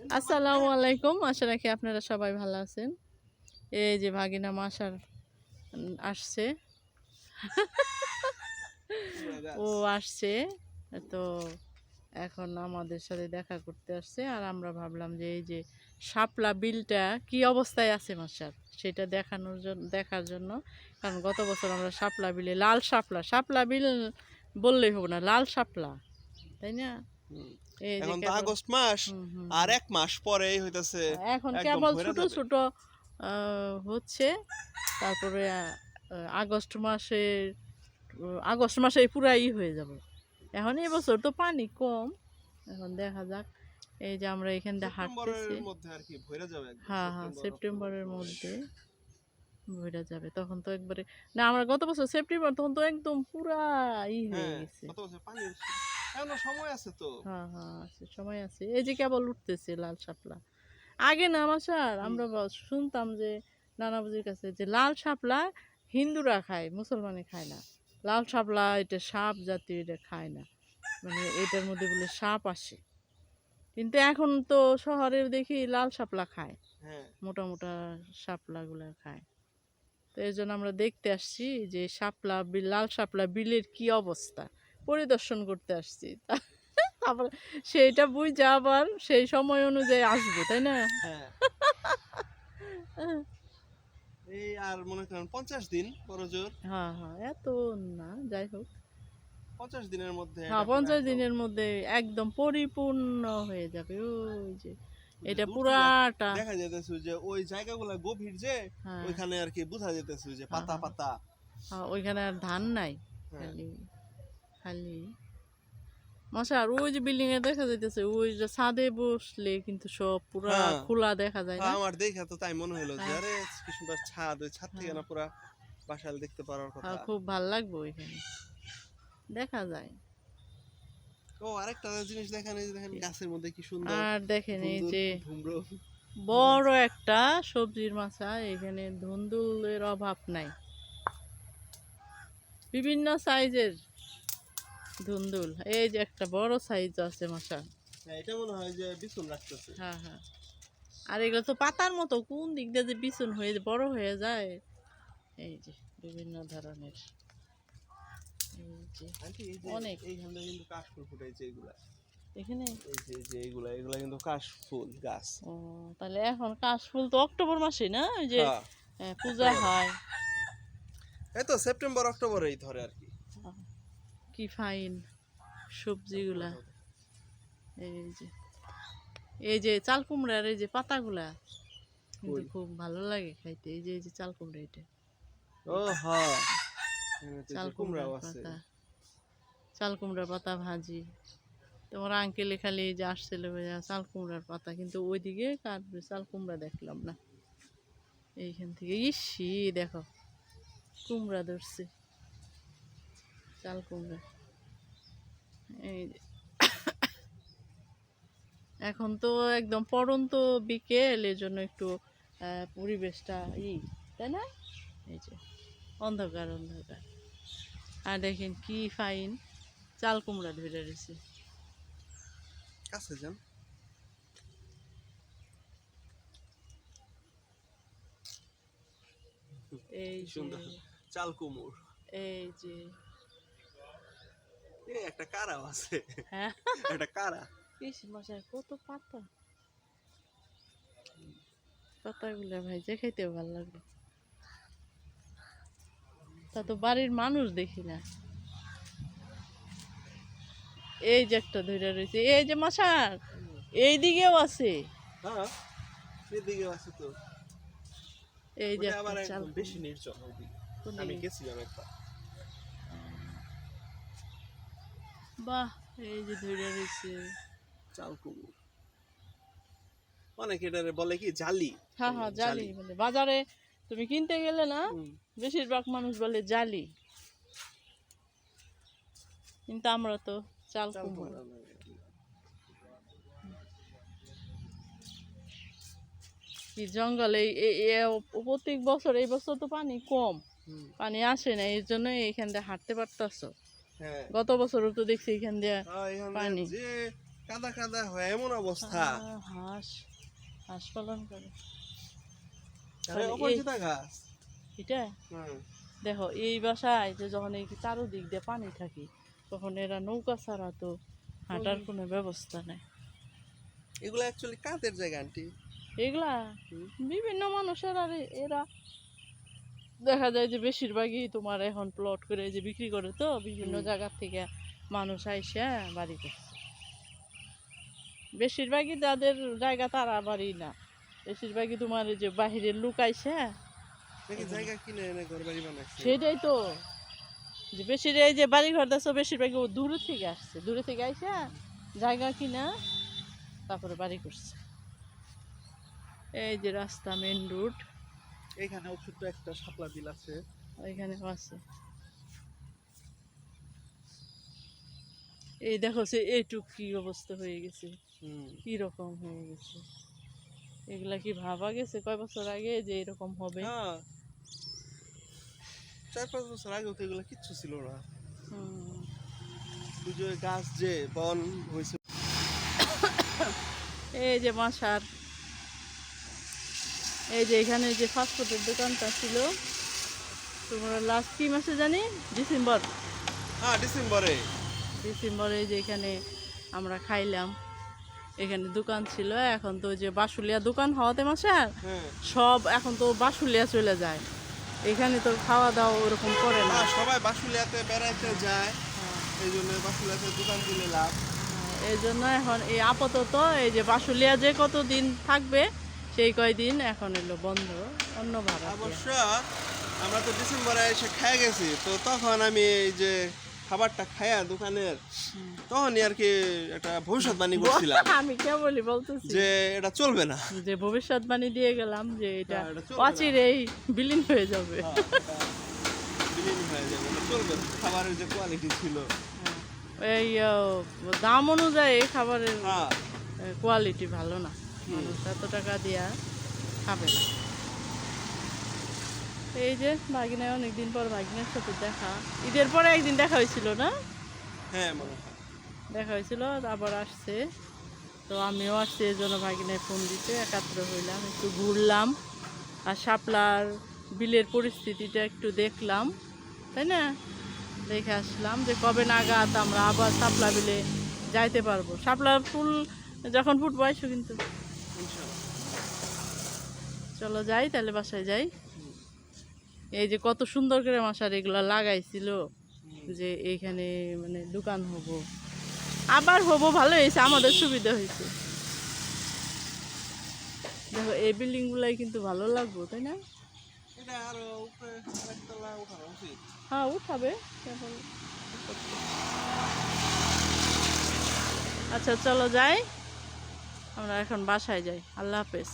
আসসালামু আলাইকুম, আশা রাখি আপনারা সবাই ভালো আছেন। এই যে ভাগিনা মাসার আসছে, ও আসছে তো এখন আমাদের সাথে দেখা করতে আসছে। আর আমরা ভাবলাম যে এই যে শাপলা বিলটা কি অবস্থায় আছে মাসার, সেটা দেখার জন্য। কারণ গত বছর আমরা শাপলা বিলে লাল শাপলা শাপলা বিল বললেই হবে না, লাল শাপলা, তাই না? এই যে এখন তো কেবল আগস্ট মাস, আর এক মাস পরেই হইতাছে এখন একদম কেবল ভইরা ছোট যাবে। ছোট হচ্ছে। তারপরে আগস্ট মাসে পুরাই হয়ে যাবে। এখন এবছর তো পানি কম, এখন দেখা যাক। এই যে আমরা এখান দিয়ে হাঁটতেছি। সেপ্টেম্বরের মধ্যে আর কি ভইরা যাবে একদম। হ্যাঁ হ্যাঁ, সেপ্টেম্বরের মধ্যে ভরে যাবে তখন তো একবারে। না, আমরা গত বছর সেপ্টেম্বর তখন তো একদম পুরা হয়ে হ্যাঁ, গেছে। কত বছর পানি হচ্ছে। এখনো সময় আছে তো। হ্যাঁ হ্যাঁ, আছে, সময় আছে। এই যে কেবল উঠতেছে লাল শাপলা। আগে না আমার স্যার আমরা শুনতাম যে নানা বুজির কাছে যে লাল শাপলা হিন্দুরা খায়, মুসলমানে খায় না। লাল শাপলা এটা সাপ জাতীয়, এটা খায় না, মানে এটার মধ্যে বলে সাপ আসে। কিন্তু এখন তো শহরে দেখি লাল শাপলা খায়, হ্যাঁ, মোটা মোটা শাপলাগুলো খায়। তো এই জন্য আমরা দেখতে আসছি যে শাপলা বিল, লাল শাপলা বিলের কি অবস্থা, পরিদর্শন করতে আসছি। তারপর সেইটা বুঝে আবার সেই সময় অনুযায়ী আসবো, তাই না? হ্যাঁ। এই আর মনে করেন 50 দিন বড় জোর। হ্যাঁ হ্যাঁ, এত না, যাই হোক। 50 দিনের মধ্যে হ্যাঁ, এটা পুরো 50 একদম দিনের মধ্যে একদম পরিপূর্ণ হয়ে যাবে। ওই যে এটা দূর থেকে পুরাটা। দেখা যাইতেছে যে ওই জায়গাগুলো গভীর, যে হ্যাঁ ওইখানে আর কি বোঝা যাইতেছে যে হ্যাঁ পাতা হ্যাঁ পাতা। হ্যাঁ, ওইখানে আর ধান নাই, হ্যাঁ, খালি খালি মশা। আর ওই যে বিল্ডিং এ দেখা যাইতেছে, ওই যে ছাদে বসলে কিন্তু সব পুরা হ্যাঁ, খোলা দেখা যায় না। আমার দেখে তো তাই মনে হলো যে হ্যাঁ আরে কি সুন্দর ছাদ, ওই ছাদ থেকে হ্যাঁ না পুরা বাসাল দেখতে পারার হ্যাঁ, কথা। খুব ভাল লাগবে ওইখানে, দেখা যায়। ও, আরেকটা জিনিস দেখেন, এই যে দেখেন গাছের মধ্যে কি সুন্দর আর দেখেন এই ধুন্দুল যে ধুমরো বড় একটা সবজির মাচা, এখানে ধুন্দুলের অভাব নাই, বিভিন্ন সাইজের ধুন্দুল। এই যে একটা বড় সাইজ আছে মশা। হ্যাঁ, এটা মনে হয় যে বিছুন রাখতেছে। হ্যাঁ হ্যাঁ, আর এগুলো তো পাতার মতো, কোন দিক দিয়ে যে বিছুন হয়ে বড় হয়ে যায়। এই যে বিভিন্ন ধরনের, এই যে আন্টি, এই যে অনেক এইখানটা কিন্তু কাশফুল ফুটাইছে এগুলা। এখানে। এই যে এগুলা এগুলা কিন্তু কাশফুল গাছ। ও, তাহলে এখন কাশফুল তো অক্টোবর মাসে না, ওই যে হ্যাঁ, পূজা অক্টোবরে। হয়। এই তো সেপ্টেম্বর অক্টোবরেই ধরে আর কি। আহ, কি ফাইন সবজিগুলা। এই যে এই যে চাল কুমড়ার এই যে পাতাগুলা কিন্তু কই? খুব ভালো লাগে খাইতে। এই যে চাল কুমড়া, এটা ও হ্যাঁ, চাল কুমড়াও কুমড়ার আছে। পাতা, চাল কুমড়ার পাতা ভাজি। তোমার আঙ্কেলে খালি এই যে আসছিল ভাইয়া চাল কুমড়ার পাতা, কিন্তু ওইদিকে কাটবে চাল কুমড়া দেখলাম না। এইখান থেকে ইসি দেখো কুমড়া ধরছে, চাল কুমড়া। এই যে এখন তো একদম পড়ন্ত বিকেল, এর জন্য একটু পরিবেশটা তাই না? এই যে অন্ধকার অন্ধকার। আর দেখেন কি ফাইন চাল কুমড়া ধরে রয়েছে। কাছে যান। এই যে সুন্দর চাল কুমড়। এই যে এই একটা কারাও আছে। হ্যাঁ, একটা কারা। ইস মশাই কত পাতা, পাতাগুলা ভাই যে খাইতেও ভালো লাগবে। তা তো বাড়ির মানুষ দেখি না। এই যে একটা ধরে রয়েছে, এই যে মশার এই দিকেও আছে। হ্যাঁ, এদিকে আছে তো। এই যে ওটা একটা আবার চাল একদম বেশি নির্জন ওইদিকে। কুমড়া। আমি গেছিলাম একবার। বাহ, এই যে ধরে রয়েছে। চাল কুমড় অনেক, এটারে বলে কি জালি। হ্যাঁ হ্যাঁ, জালি বলে বাজারে তুমি কিনতে গেলে না, হুম, বেশিরভাগ মানুষ বলে জালি, কিন্তু আমরা তো চাল চাল কুমড়া। কুমড়া না। কি জঙ্গলে প্রত্যেক বছর, এই বছর তো পানি কম, হুম, পানি আসে না, এর জন্য এইখান দিয়ে হাঁটতে পারতাছ। হ্যাঁ। গত বছরও তো দেখছি এখান দিয়ে এখানে পানি। যে কাদা কাদা হয়ে এমন অবস্থা। হাঁস হাঁস পালন করে। আরে তাহলে অপরিচিতা গাছ। এটা হুম। দেখো এই বাসায় যে যখন এই চারোদিক দিয়ে পানি থাকে তখন এরা নৌকা ছাড়া তো হাঁটার কোনো ব্যবস্থা নেই। এগুলো অ্যাকচুয়ালি কাদের জায়গা আন্টি? এগুলা হুম। বিভিন্ন মানুষের আর এরা দেখা যায় যে বেশিরভাগই তোমার এখন প্লট করে যে বিক্রি করে তো বিভিন্ন জায়গা থেকে মানুষ আইসা বাড়ি করছে। বেশিরভাগই যাদের জায়গা তারা বাড়ি না, বেশিরভাগই তোমার এই যে বাহিরের লোক আইসা। নাকি জায়গা কিনে এনে ঘর বাড়ি বানাইছে? সেটাই তো, যে বেশির এই যে বাড়ি ঘর দেখছো বেশিরভাগই ও দূরে থেকে আসছে, দূরে থেকে আইসা জায়গা কিনা তারপরে বাড়ি করছে। এই যে রাস্তা মেন রোড, এখানেও ছোট্ট একটা শাপলা বিল আছে। ওইখানেও আছে। এই দেখো সে এইটুক কি অবস্থা হয়ে গেছে, কি রকম হয়ে গেছে। এগুলা কি ভাবা গেছে কয় বছর আগে যে এরকম হবে? হ্যাঁ, 4-5 বছর আগেও তো এগুলো কিচ্ছু ছিল না। ওই যে গাছ যে বন হয়েছে। এই যে মাসার, এই যে এখানে যে ফাস্টফুডের দোকানটা ছিল তোমরা লাস্ট কি মাসে জানি, ডিসেম্বর। হ্যাঁ, ডিসেম্বরে। ডিসেম্বরে যে এখানে আমরা খাইলাম, এখানে দোকান ছিল। এখন তো যে বাসুলিয়া দোকান হওয়াতে মাসার হ্যাঁ, সব এখন তো বাসুলিয়া চলে যায়, এখানে তো খাওয়া দাওয়া ওরকম করে না। সবাই বাসুলিয়াতে বেড়াইতে যায়, এই জন্য বাসুলিয়াতে দোকান দিলে লাভ। এই জন্য এখন এই আপাতত এই যে বাসুলিয়া যে কতদিন থাকবে সেই কয়দিন এখন এলো বন্ধ, অন্য ভাড়া। অবশ্য আমরা তো ডিসেম্বরে এসে খেয়ে গেছি, তো তখন আমি এই যে খাবারটা খায়া দোকানের, তখনই আর কি একটা ভবিষ্যৎবাণী করছিলাম আমি কেবলই বলতেছি যে এটা চলবে না, যে ভবিষ্যৎবাণী দিয়ে গেলাম যে এটা এটা চলবে না। অচিরেই বিলীন হয়ে যাবে। হ্যাঁ, এটা বিলীন হয়ে যাবে, এটা চলবে না। খাবারের যে কোয়ালিটি ছিল, এই দাম অনুযায়ী খাবারের হ্যাঁ, কোয়ালিটি ভালো না, মানুষ এত টাকা দিয়া খাবে না। এই যে ভাগিনায় অনেকদিন পর ভাগিনের সাথে দেখা, ঈদের পরে একদিন দেখা হয়েছিল না? হ্যাঁ মনে হয়। দেখা হয়েছিল, আবার আসছে। তো আমিও আসছি, এই জন্য ভাগিনায় ফোন দিতে একাত্র হইলাম, একটু ঘুরলাম আর শাপলার বিলের পরিস্থিতিটা একটু দেখলাম, তাই না? দেখে আসলাম যে কবে নাগাদ আমরা আবার শাপলা বিলে যাইতে পারবো। শাপলার ফুল যখন ফুটবো আইসো কিন্তু। ইনশাআল্লাহ। চলো যাই তাহলে, বাসায় যাই। এই যে কত সুন্দর করে মাসার এগুলা লাগাইছিল যে এইখানে মানে দোকান হবো, আবার হবো, ভালো হয়েছে, আমাদের সুবিধা হয়েছে। দেখো এই বিল্ডিং গুলাই কিন্তু ভালো লাগবো, তাই না? এটা আরো উপরে আরেকতলা উঠানো উচিত। হ্যাঁ উঠাবে কেবল। আচ্ছা চলো যাই, আমরা এখন বাসায় যাই। আল্লাহ হাফেজ।